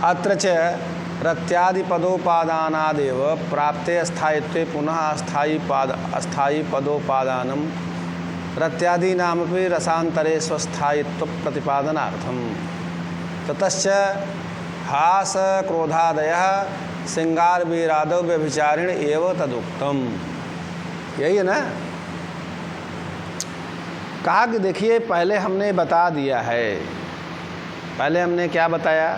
अत्र च रत्यादिपदोपादानादेव प्राप्ते अस्थायित्वे पुनः अस्थायी पदोपादानं रत्यादीनामपि रसान्तरे स्वस्थायित्व प्रतिपादनार्थम ततश्च हास क्रोधादयः श्रृंगार वीरादौ व्यभिचारिण एव तदुक्तम। यही है ना। कहा कि देखिए पहले हमने बता दिया है, पहले हमने क्या बताया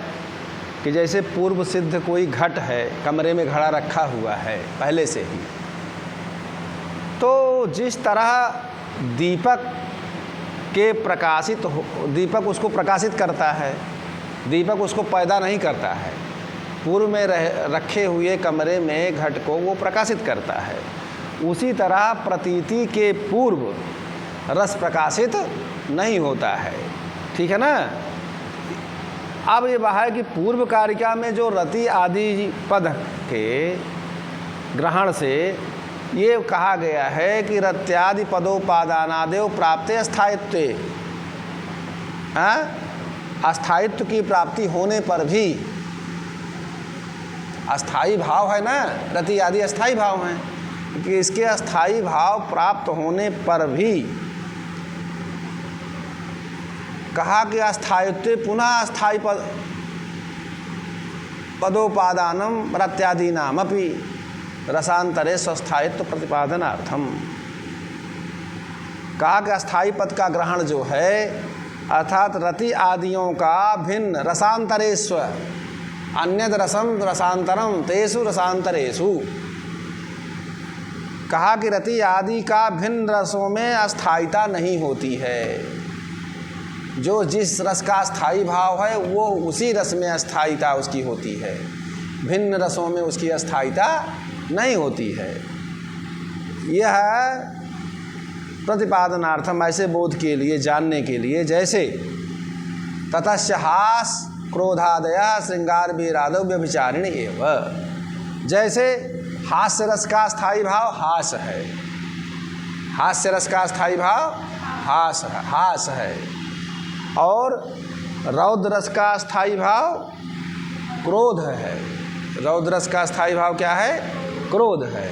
कि जैसे पूर्व सिद्ध कोई घट है, कमरे में घड़ा रखा हुआ है पहले से ही, तो जिस तरह दीपक के प्रकाशित हो, दीपक उसको प्रकाशित करता है, दीपक उसको पैदा नहीं करता है। पूर्व में रखे हुए कमरे में घट को वो प्रकाशित करता है। उसी तरह प्रतीति के पूर्व रस प्रकाशित नहीं होता है। ठीक है ना। अब ये वह है कि पूर्व कारिका में जो रति आदि पद के ग्रहण से ये कहा गया है कि रत्यादि पदोपादानादेव प्राप्ते अस्थायित्वे, अस्थायित्व की प्राप्ति होने पर भी, अस्थाई भाव है ना, रति आदि अस्थाई भाव हैं, कि इसके अस्थाई भाव प्राप्त होने पर भी कहा कि अस्थायित्व पुनः अस्थाई पदोपादानम रत्यादीनामपि रसांतरे स्वस्थायित्व प्रतिपादनार्थम। कहा कि अस्थाई पद का ग्रहण जो है अर्थात रति आदियों का भिन्न रसांतरेस्व अन्यद रसम रसांतरम तेषु रसांतरेषु, कहा कि रति आदि का भिन्न रसों में अस्थायिता नहीं होती है। जो जिस रस का स्थायी भाव है वो उसी रस में अस्थायिता उसकी होती है, भिन्न रसों में उसकी अस्थायिता नहीं होती है। यह प्रतिपादनार्थम, ऐसे बोध के लिए, जानने के लिए, जैसे ततश्च हास क्रोधादया श्रृंगार वीरादौ व्यभिचारिण एव, जैसे हास्य रस का स्थायी भाव हास है, हास्य रस का स्थायी भाव हास है, और रौद्र रस का स्थायी भाव क्रोध है। रौद्र रस का स्थायी भाव क्या है? क्रोध है।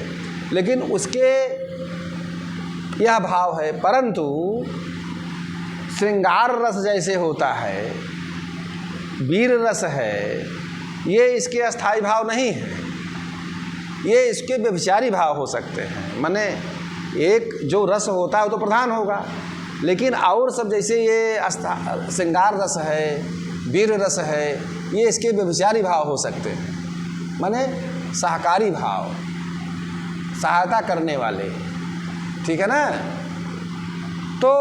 लेकिन उसके यह भाव है, परंतु श्रृंगार रस जैसे होता है, वीर रस है, ये इसके अस्थायी भाव नहीं है, ये इसके व्यभिचारी भाव हो सकते हैं। माने एक जो रस होता है वो तो प्रधान होगा, लेकिन और सब जैसे ये श्रृंगार रस है, वीर रस है, ये इसके व्यभिचारी भाव हो सकते हैं। माने सहकारी भाव, सहायता करने वाले, ठीक है ना। तो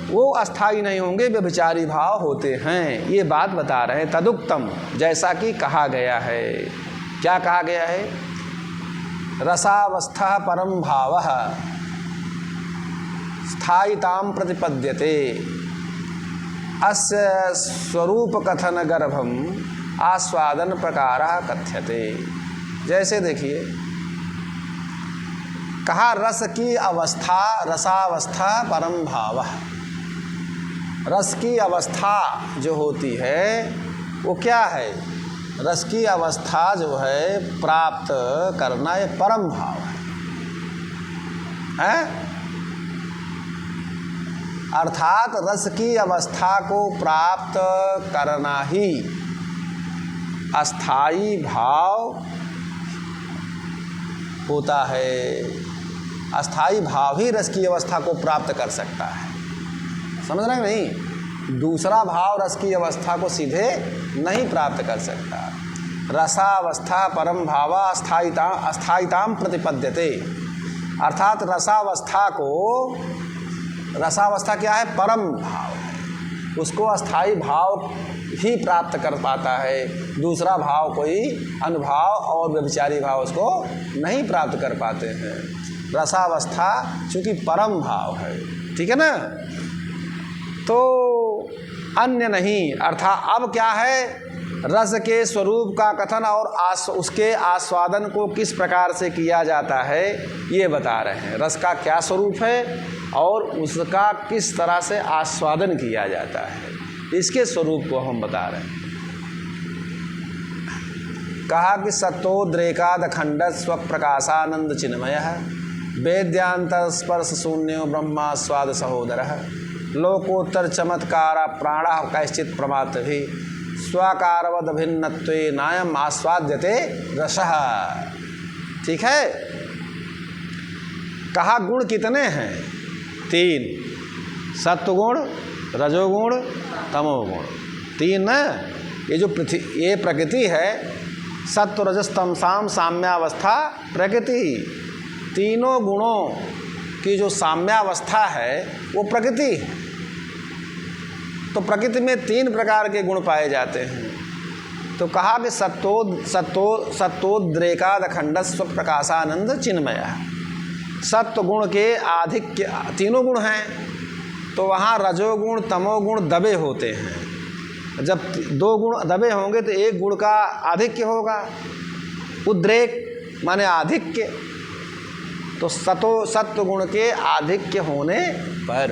वो अस्थाई नहीं होंगे, व्यभिचारी भाव होते हैं। ये बात बता रहे हैं। तदुक्तम, जैसा कि कहा गया है। क्या कहा गया है? रसावस्था परम भावः स्थायितां प्रतिपद्यते अस्य स्वरूप कथन गर्भम आस्वादन प्रकारः कथ्यते। जैसे देखिए कहा रस की अवस्था, रसावस्था परम भावः, रस की अवस्था जो होती है वो क्या है? रस की अवस्था जो है प्राप्त करना, ये परम भाव है। अर्थात रस की अवस्था को प्राप्त करना ही अस्थाई भाव होता है। अस्थाई भाव ही रस की अवस्था को प्राप्त कर सकता है। समझ रहे हैं नहीं? दूसरा भाव रस की अवस्था को सीधे नहीं प्राप्त कर सकता। रसावस्था परम भावा अस्थायिताम प्रतिपद्यते, अर्थात रसावस्था को, रसावस्था क्या है? परम भाव है, उसको अस्थाई भाव ही प्राप्त कर पाता है। दूसरा भाव कोई अनुभाव और व्यभिचारी भाव उसको नहीं प्राप्त कर पाते हैं। रसावस्था चूँकि परम भाव है, ठीक है ना, तो अन्य नहीं। अर्थात अब क्या है? रस के स्वरूप का कथन और उसके आस्वादन को किस प्रकार से किया जाता है ये बता रहे हैं। रस का क्या स्वरूप है और उसका किस तरह से आस्वादन किया जाता है, इसके स्वरूप को हम बता रहे हैं। कहा कि सत्तोद्रेकादखंड स्वप्रकाशानंद चिन्मय वेद्यांतर स्पर्श शून्यो ब्रह्मा स्वाद सहोदर लोकोत्तर चमत्कार प्राण कैश्चित प्रमात्र भी स्वाकारवद भिन्नत्वे नायम आस्वाद्यते रसः। ठीक है। कहा गुण कितने हैं? 3, सत्वगुण, रजोगुण, तमोगुण। 3 न। ये प्रकृति है, सत्व रजस तमसाम साम्यावस्था प्रकृति। तीनों गुणों की जो साम्यावस्था है वो प्रकृति है। तो प्रकृति में 3 प्रकार के गुण पाए जाते हैं। तो कहा कि सत्तोद्रेकादखंड स्वप्रकाशानंद चिन्मय। सत्व गुण के आधिक्य 3 गुण हैं, तो वहाँ रजोगुण तमोगुण दबे होते हैं। जब 2 गुण दबे होंगे तो 1 गुण का आधिक्य होगा। उद्रेक माने आधिक्य। तो सत्व गुण के आधिक्य होने पर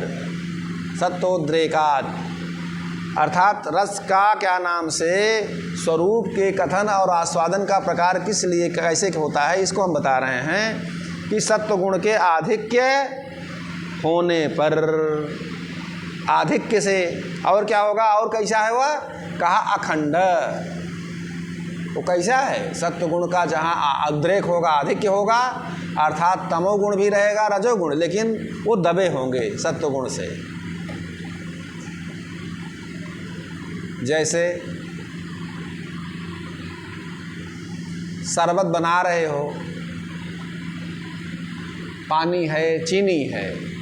सत्तोद्रेकाद अर्थात रस का क्या नाम से स्वरूप के कथन और आस्वादन का प्रकार किस लिए कैसे होता है, इसको हम बता रहे हैं कि सत्व गुण के आधिक्य होने पर, आधिक्य से और क्या होगा, और कैसा है वह? कहा अखंड। वो कैसा है? सत्व गुण का जहाँ उद्रेक होगा, आधिक्य होगा, अर्थात तमोगुण भी रहेगा, रजोगुण, लेकिन वो दबे होंगे सत्व गुण से। जैसे शरबत बना रहे हो, पानी है, चीनी है,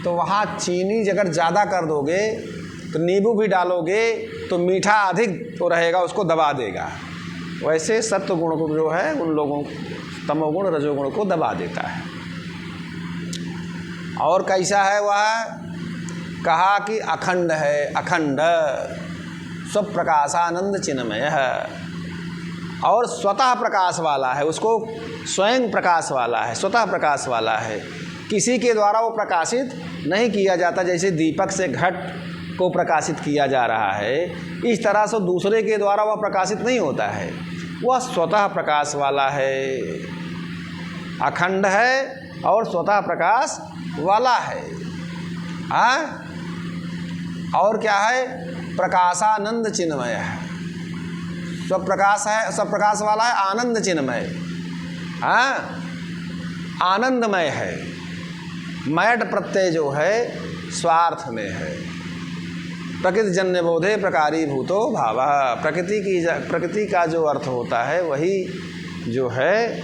तो वहाँ चीनी अगर ज़्यादा कर दोगे तो नींबू भी डालोगे तो मीठा अधिक तो रहेगा, उसको दबा देगा। वैसे सत्व गुण को जो है उन लोगों तमोगुण रजोगुण को दबा देता है। और कैसा है वह? कहा कि अखंड है, अखंड स्वप्रकाशानंद चिन्मय है, और स्वतः प्रकाश वाला है, उसको स्वयं प्रकाश वाला है, स्वतः प्रकाश वाला है, किसी के द्वारा वो प्रकाशित नहीं किया जाता। जैसे दीपक से घट को प्रकाशित किया जा रहा है, इस तरह से दूसरे के द्वारा वह प्रकाशित नहीं होता है, वह स्वतः प्रकाश वाला है, अखंड है और स्वतः प्रकाश वाला है। और क्या है? प्रकाशानंद चिन्मय है, स्वप्रकाश है, स्वप्रकाश वाला है, आनंद चिन्मय, आनंदमय है। मैट प्रत्यय जो है स्वार्थ में है। प्रकृति जन्य बोधे प्रकारी भूतो भावः। प्रकृति का जो अर्थ होता है वही जो है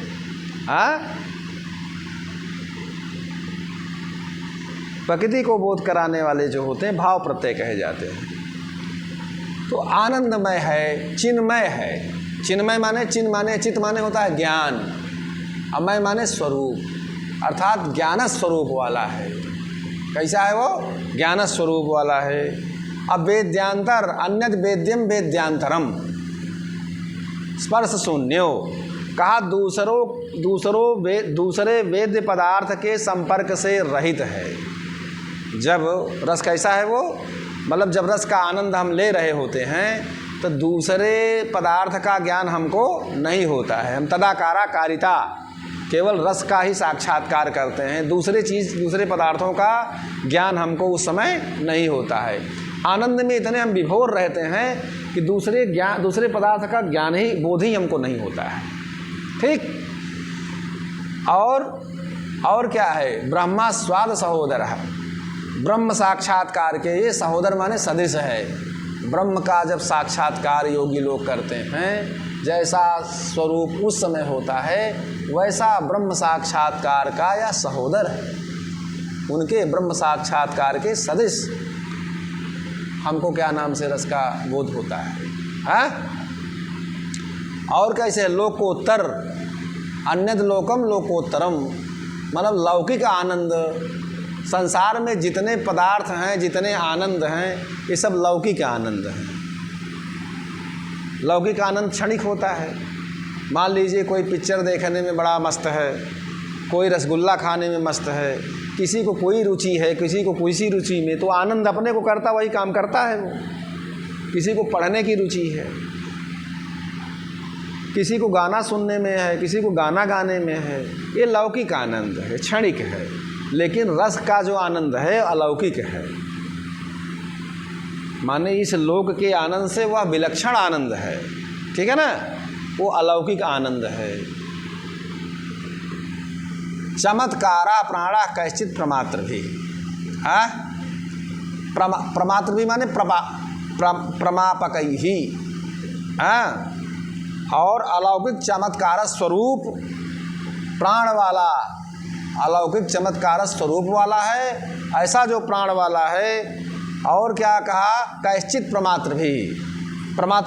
प्रकृति को बोध कराने वाले जो होते हैं भाव प्रत्यय कहे जाते हैं। तो आनंदमय है, चिन्मय है। चिन्मय माने, चिन्ह माने, चित्त माने होता है ज्ञान, अमय माने स्वरूप, अर्थात ज्ञान स्वरूप वाला है। कैसा है वो? ज्ञान स्वरूप वाला है। अब वेद्यांतर अन्यद वेद्यम वेद्यांतरम स्पर्श शून्यो। कहा दूसरे वेद्य पदार्थ के संपर्क से रहित है। जब रस कैसा है वो, मतलब जब रस का आनंद हम ले रहे होते हैं तो दूसरे पदार्थ का ज्ञान हमको नहीं होता है। हम तदाकाराकारिता केवल रस का ही साक्षात्कार करते हैं, दूसरे पदार्थों का ज्ञान हमको उस समय नहीं होता है। आनंद में इतने हम विभोर रहते हैं कि दूसरे पदार्थ का ज्ञान ही, बोध ही हमको नहीं होता है। ठीक। और क्या है? ब्रह्मा स्वाद सहोदर है। ब्रह्म साक्षात्कार के ये सहोदर माने सदृश है। ब्रह्म का जब साक्षात्कार योगी लोग करते हैं, जैसा स्वरूप उस समय होता है वैसा ब्रह्म साक्षात्कार का या सहोदर है। उनके ब्रह्म साक्षात्कार के सदृश हमको क्या नाम से रस का बोध होता है। और कैसे? लोकोत्तर अन्यद लोकम लोकोत्तरम, मतलब लौकिक आनंद। संसार में जितने पदार्थ हैं, जितने आनंद हैं, ये सब लौकिक आनंद हैं। लौकिक आनंद क्षणिक होता है। मान लीजिए कोई पिक्चर देखने में बड़ा मस्त है, कोई रसगुल्ला खाने में मस्त है, किसी को कोई रुचि है, किसी को किसी रुचि में, तो आनंद अपने को करता वही काम करता है वो। किसी को पढ़ने की रुचि है, किसी को गाना सुनने में है, किसी को गाना गाने में है। ये लौकिक आनंद है, क्षणिक है, लेकिन रस का जो आनंद है अलौकिक है। माने इस लोक के आनंद से वह विलक्षण आनंद है, ठीक है ना, वो अलौकिक आनंद है। चमत्कारा प्राणा कैश्चित प्रमात्र भी, प्रमात्र भी माने प्रमापक ही, और अलौकिक चमत्कार स्वरूप प्राण वाला, अलौकिक चमत्कार स्वरूप वाला है, ऐसा जो प्राण वाला है। और क्या कहा, कैश्चित प्रमात्र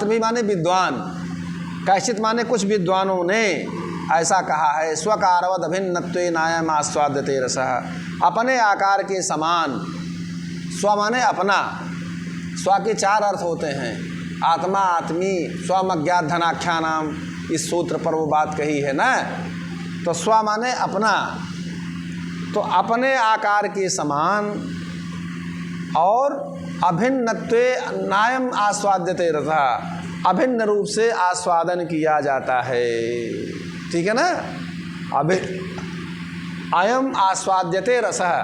भी माने विद्वान, कैश्चित माने कुछ विद्वानों ने ऐसा कहा है। स्वकारवद अभिन्नत्वे नायम आस्वाद्यते रसः, अपने आकार के समान, स्व माने अपना, स्व के 4 अर्थ होते हैं, आत्मा, आत्मी, स्वमज्ञात धनाख्यानाम, इस सूत्र पर वो बात कही है ना। तो स्व माने अपना, तो अपने आकार के समान और अभिन्नत्वे नायम आस्वाद्यते रसः, अभिन्न रूप से आस्वादन किया जाता है, ठीक है ना। अयम आस्वाद्यते रसः,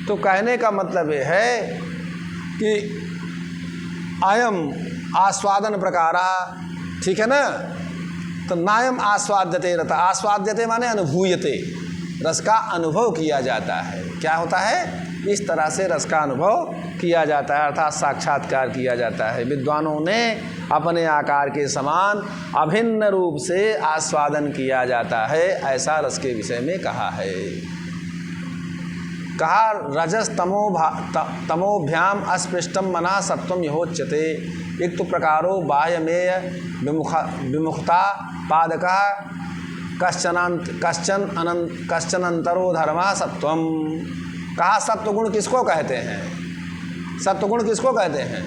तो कहने का मतलब ये है कि अयम आस्वादन प्रकारा, ठीक है ना। तो नायम आस्वाद्यते रथ, आस्वाद्यते माने अनुभूयते, रस का अनुभव किया जाता है। क्या होता है, इस तरह से रस का अनुभव किया जाता है, अर्थात साक्षात्कार किया जाता है। विद्वानों ने अपने आकार के समान अभिन्न रूप से आस्वादन किया जाता है, ऐसा रस के विषय में कहा है। कहा रजस तमोभ्याम अस्पृष्टम मना सत्वम यहोच्यते, एक तो प्रकारो बाह्यमेय विमुखता पादका कश्चन अंतरो धर्मा सत्वम। कहा सत्वगुण किसको कहते हैं, सत्वगुण किसको कहते हैं।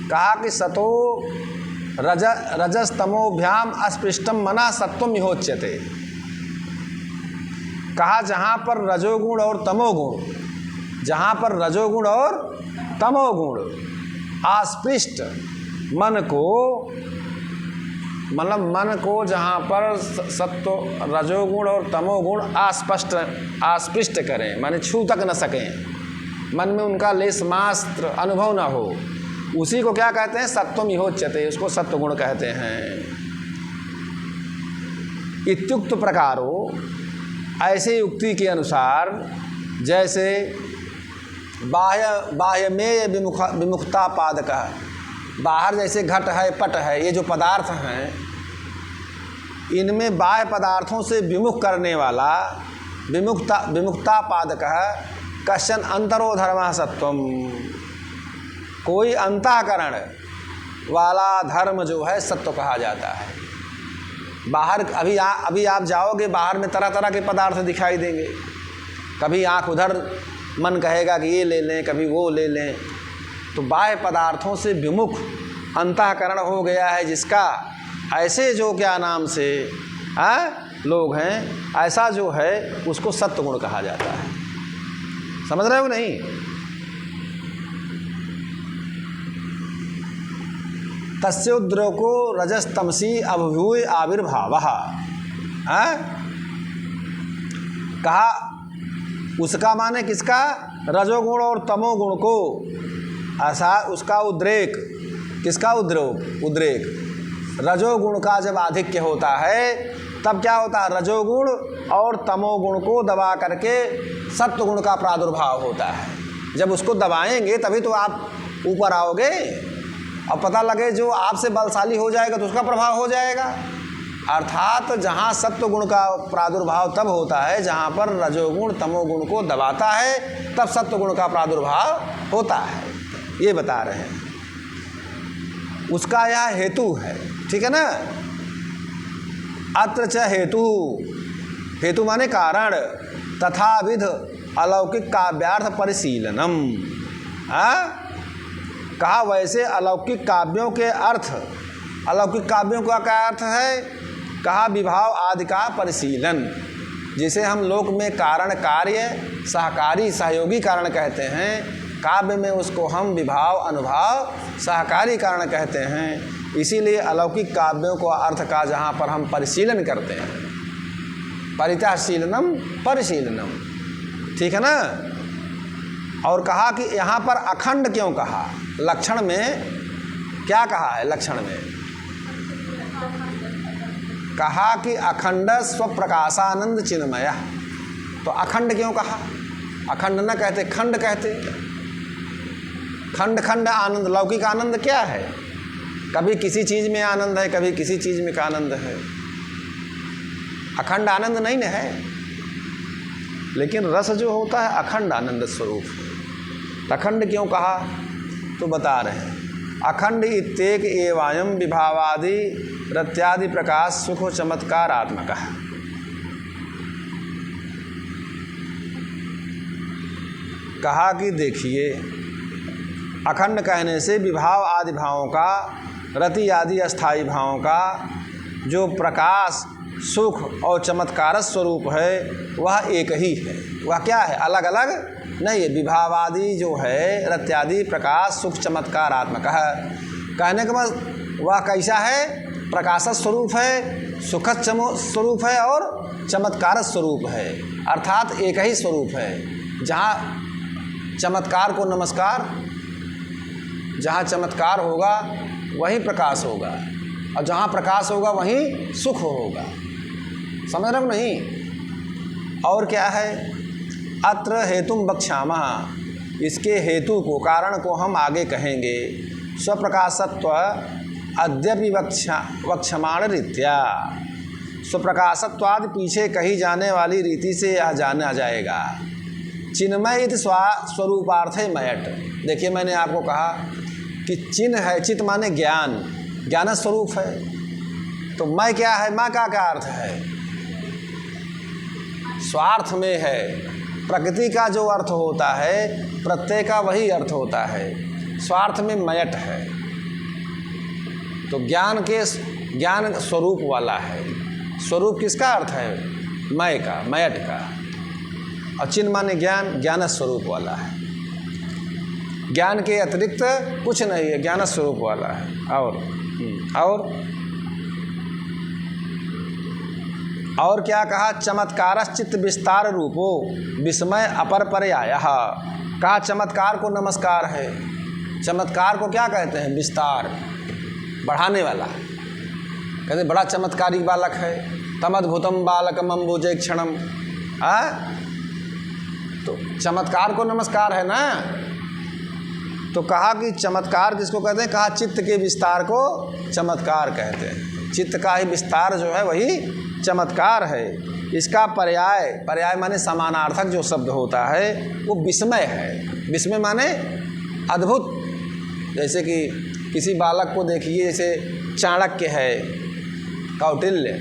कहा कि सतो रजस तमोभ्याम अस्पृष्टम मना सत्वम यहोच्यते। कहा जहाँ पर रजोगुण और तमोगुण, जहाँ पर रजोगुण और तमोगुण अस्पृष्ट मन को, मतलब मन को जहाँ पर सत्व रजोगुण और तमोगुण आस्पृष्ट करें, माने छू तक न सकें, मन में उनका लेस मात्र अनुभव न हो, उसी को क्या कहते हैं, सत्वम यहोच्यते, उसको सत्वगुण कहते हैं। इत्युक्त प्रकारो, ऐसे युक्ति के अनुसार, जैसे बाह्यमेय विमुखता पादका, बाहर जैसे घट है, पट है, ये जो पदार्थ हैं, इनमें बाह्य पदार्थों से विमुख करने वाला विमुखता पादक कश्चन अंतरो धर्म सत्वम, कोई अंतःकरण वाला धर्म जो है सत्व कहा जाता है। बाहर अभी आप जाओगे, बाहर में तरह तरह के पदार्थ दिखाई देंगे, कभी आँख उधर मन कहेगा कि ये ले लें, कभी वो ले लें, तो बाह्य पदार्थों से विमुख अंतःकरण हो गया है जिसका, ऐसे जो क्या नाम से लोग हैं, ऐसा जो है उसको सत्वगुण कहा जाता है। समझ रहे हो नहीं। तस्योद्रको रजस्तमसी अभूय आविर्भावः, कहा उसका माने किसका, रजोगुण और तमोगुण को, ऐसा उसका उद्रेक, किसका उद्रेक, रजोगुण का जब आधिक्य होता है तब क्या होता है, रजोगुण और तमोगुण को दबा करके सत्वगुण का प्रादुर्भाव होता है। जब उसको दबाएंगे तभी तो आप ऊपर आओगे, और पता लगे जो आपसे बलशाली हो जाएगा तो उसका प्रभाव हो जाएगा। अर्थात जहाँ सत्वगुण का प्रादुर्भाव तब होता है जहाँ पर रजोगुण तमोगुण को दबाता है, तब सत्वगुण का प्रादुर्भाव होता है, ये बता रहे हैं। उसका यह हेतु है, ठीक है ना। अत्र च हेतु माने कारण, तथाविध अलौकिक काव्यार्थ परिशीलनम। कहा वैसे अलौकिक काव्यों के अर्थ, अलौकिक काव्यों का क्या अर्थ है, कहा विभाव आदि का परिशीलन। जिसे हम लोक में कारण कार्य सहकारी सहयोगी कारण कहते हैं, काव्य में उसको हम विभाव, अनुभाव, सहकारी कारण कहते हैं। इसीलिए अलौकिक काव्यों को अर्थ का जहाँ पर हम परिशीलन करते हैं, परितःशीलनम परिशीलनम, ठीक है ना। और कहा कि यहाँ पर अखंड क्यों कहा, लक्षण में क्या कहा है, लक्षण में कहा कि अखंड स्वप्रकाशानंद चिन्मय। तो अखंड क्यों कहा, अखंड न कहते खंड कहते, खंड खंड आनंद। लौकिक आनंद क्या है, कभी किसी चीज़ में आनंद है, कभी किसी चीज़ में का आनंद है, अखंड आनंद नहीं न है। लेकिन रस जो होता है अखंड आनंद स्वरूप। अखंड क्यों कहा, तो बता रहे हैं, अखंड इत्येक एवायम विभावादि रत्यादि प्रकाश सुख चमत्कारात्मक। कहा कि देखिए, अखंड कहने से विभाव आदि भावों का, रति आदि अस्थाई भावों का जो प्रकाश, सुख और चमत्कार स्वरूप है वह एक ही है। वह क्या है, अलग अलग नहीं है। विभावादि जो है, रत्यादि प्रकाश सुख चमत्कारात्मक है। कहने के बाद वह कैसा है, प्रकाश स्वरूप है, सुखद स्वरूप है और चमत्कार स्वरूप है। अर्थात एक ही स्वरूप है। जहाँ चमत्कार को नमस्कार, जहाँ चमत्कार होगा वहीं प्रकाश होगा, और जहाँ प्रकाश होगा वहीं सुख होगा। समझ रहे हो नहीं। और क्या है, अत्र हेतुम वक्ष्यामः, इसके हेतु को, कारण को हम आगे कहेंगे। स्वप्रकाशत्व अद्यपि वक्ष्यमाण रीत्या, स्वप्रकाशत्वादि पीछे कही जाने वाली रीति से यह जाना जाएगा। चिन्मय इति स्वरूपार्थे मयट। देखिए, मैंने आपको कहा कि चिन्ह है, चित्त माने ज्ञान, ज्ञान स्वरूप है। तो मैं क्या है, मैं का क्या अर्थ है, स्वार्थ में है। प्रकृति का जो अर्थ होता है, प्रत्यय का वही अर्थ होता है, स्वार्थ में मयट है। तो ज्ञान स्वरूप वाला है। स्वरूप किसका अर्थ है, मय का, मयट का। और चिन्ह माने ज्ञान, ज्ञान स्वरूप वाला है। ज्ञान के अतिरिक्त कुछ नहीं है, ज्ञान स्वरूप वाला है। और क्या कहा, चमत्कारश्चित्त विस्तार रूपो विस्मय अपर पर्यायः। कहा चमत्कार को नमस्कार है। चमत्कार को क्या कहते हैं, विस्तार, बढ़ाने वाला। कहते बड़ा चमत्कारी बालक है, तमद्भुतम बालकम अम्बुजे क्षणम। तो चमत्कार को नमस्कार है ना। तो कहा कि चमत्कार किसको कहते हैं, कहा चित्त के विस्तार को चमत्कार कहते हैं। चित्त का ही विस्तार जो है वही चमत्कार है। इसका पर्याय माने समानार्थक जो शब्द होता है वो विस्मय है। विस्मय माने अद्भुत। जैसे कि किसी बालक को देखिए, जैसे चाणक्य है, कौटिल्य,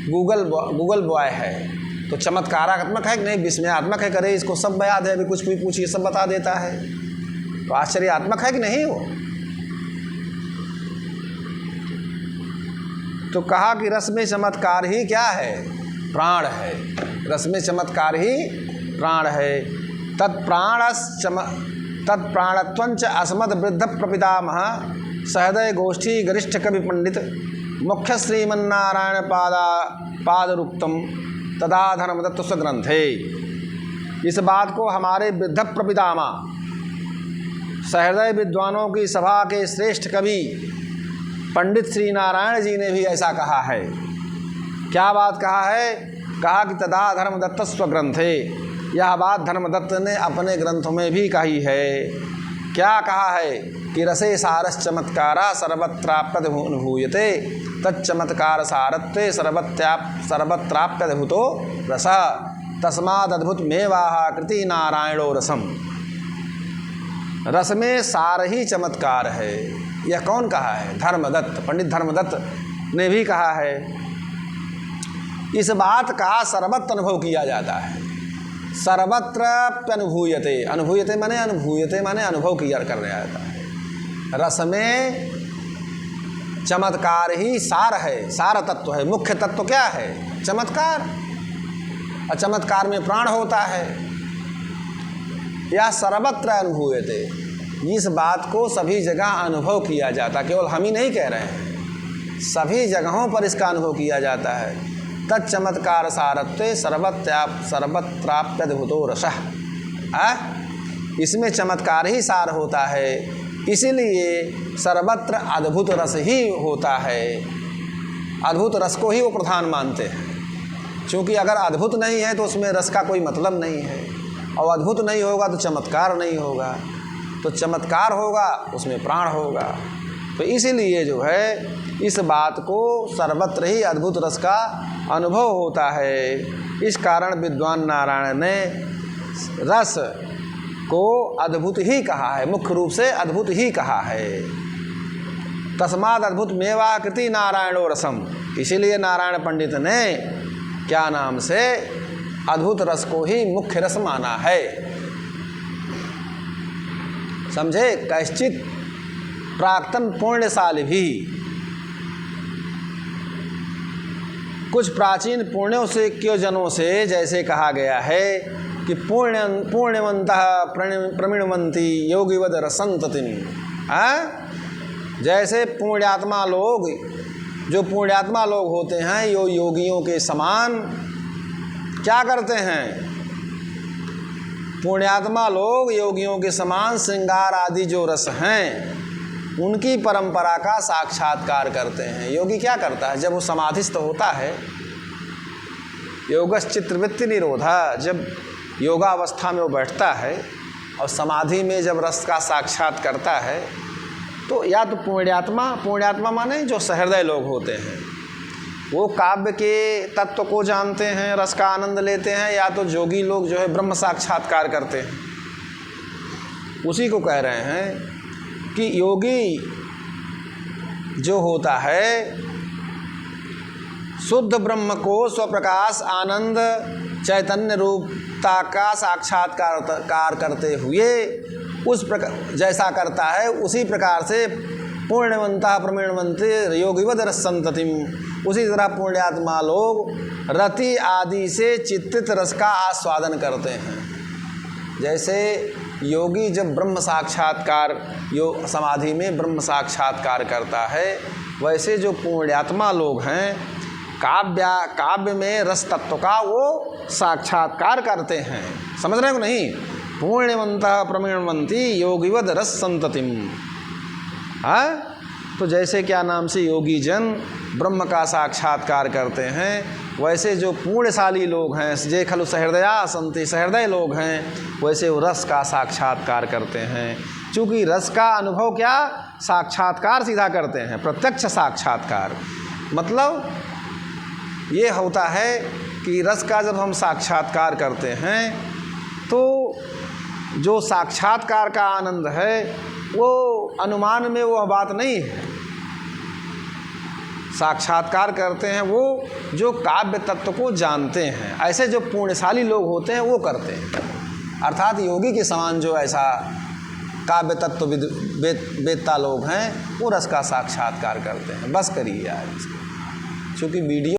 गूगल बॉय है, तो चमत्कारात्मक है कि नहीं, विस्मयात्मक है। करे इसको सब याद है, अभी कुछ भी पूछिए सब बता देता है, तो आश्चर्यात्मक है कि नहीं वो। तो कहा कि रस में चमत्कार ही क्या है, प्राण है। रस में चमत्कार ही प्राण है। तत्प्राणत्वंच अस्मद वृद्ध प्रपितामह सहृदय गोष्ठी गरिष्ठ कवि पंडित मुख्य श्रीमन्नारायण पादरुक्तम तदा धर्मदत्त स्वग्रंथे। इस बात को हमारे वृद्ध प्रपितामा सहृदय विद्वानों की सभा के श्रेष्ठ कवि पंडित श्री नारायण जी ने भी ऐसा कहा है। क्या बात कहा है, कहा कि तदा धर्मदत्त स्वग्रंथे। यह बात धर्मदत्त ने अपने ग्रंथों में भी कही है। क्या कहा है कि रसे सारस चमत्कारा सर्वत्राप्यनुभूयते तच्चमत्कार सारत्वे सर्वत्राप्यद्भुतो रस तस्मादद्भुत मेवाह कृति नारायणो रसम। रस में सार ही चमत्कार है। यह कौन कहा है, धर्मदत्त, पंडित धर्मदत्त ने भी कहा है। इस बात का सर्वत्र अनुभव किया जाता है। सर्वत्र अनुभूयते, अनुभूयते माने अनुभव किया करने जाता है। रस में चमत्कार ही सार है, सार तत्व है। मुख्य तत्व क्या है, चमत्कार। और चमत्कार में प्राण होता है। या सर्वत्र अनुभूयते, इस बात को सभी जगह अनुभव किया जाता, केवल हम ही नहीं कह रहे हैं, सभी जगहों पर इसका अनुभव किया जाता है। तच्चमत्कार सारत्वे सर्वत्राप्यद्भुतो रसः, इसमें चमत्कार ही सार होता है, इसीलिए सर्वत्र अद्भुत रस ही होता है। अद्भुत रस को ही वो प्रधान मानते हैं, क्योंकि अगर अद्भुत नहीं है तो उसमें रस का कोई मतलब नहीं है, और अद्भुत नहीं होगा तो चमत्कार नहीं होगा, तो चमत्कार होगा उसमें प्राण होगा। तो इसीलिए जो है इस बात को सर्वत्र ही अद्भुत रस का अनुभव होता है। इस कारण विद्वान नारायण ने रस को अद्भुत ही कहा है, मुख्य रूप से अद्भुत ही कहा है। तस्माद अद्भुत मेवाकृति नारायणो रसम, इसीलिए नारायण पंडित ने क्या नाम से अद्भुत रस को ही मुख्य रस माना है। समझे? कैश्चित प्राक्तन पुण्यशाली भी, कुछ प्राचीन पुण्यों से क्योजनों से जैसे कहा गया है कि पुण्यवंतः प्रमीणवंती योगिवद रसंततिम, जैसे पुण्यात्मा लोग, जो पुण्यात्मा लोग होते हैं यो योगियों के समान क्या करते हैं, पुण्यात्मा लोग योगियों के समान श्रृंगार आदि जो रस हैं उनकी परंपरा का साक्षात्कार करते हैं। योगी क्या करता है, जब वो समाधिस्थ होता है, योगश्चित्तवृत्ति निरोधा, जब योगावस्था में वो बैठता है और समाधि में जब रस का साक्षात करता है, तो या तो पुण्यात्मा माने जो सहृदय लोग होते हैं, वो काव्य के तत्व को जानते हैं, रस का आनंद लेते हैं, या तो जोगी लोग जो है ब्रह्म साक्षात्कार करते हैं, उसी को कह रहे हैं कि योगी जो होता है शुद्ध ब्रह्म को स्वप्रकाश आनंद चैतन्य रूपता का साक्षात्कार करते हुए उस प्रकार जैसा करता है, उसी प्रकार से पुण्यवंता प्रमीणवंते योगिवद रसंततिम, उसी तरह पुण्यात्मा लोग रति आदि से चित्तित रस का आस्वादन करते हैं। जैसे योगी जब ब्रह्म साक्षात्कार समाधि में ब्रह्म साक्षात्कार करता है, वैसे जो पुण्यात्मा लोग हैं काव्य में रस तत्व का वो साक्षात्कार करते हैं। समझ रहे हो नहीं? पुण्यवंतः प्रमीणवंती योगिवद रस संततिम, तो जैसे क्या नाम से योगी जन ब्रह्म का साक्षात्कार करते हैं, वैसे जो पुण्यशाली लोग हैं, जे खलु सहृदया संति, सहृदय लोग हैं, वैसे वो रस का साक्षात्कार करते हैं। चूँकि रस का अनुभव क्या साक्षात्कार सीधा करते हैं, प्रत्यक्ष साक्षात्कार। मतलब ये होता है कि रस का जब हम साक्षात्कार करते हैं तो जो साक्षात्कार का आनंद है वो अनुमान में वो बात नहीं है, साक्षात्कार करते हैं वो जो काव्य तत्व को जानते हैं, ऐसे जो पुण्यशाली लोग होते हैं वो करते हैं। अर्थात योगी के समान जो ऐसा काव्य तत्व वेत्ता लोग हैं वो रस का साक्षात्कार करते हैं। बस करिए यार, क्योंकि वीडियो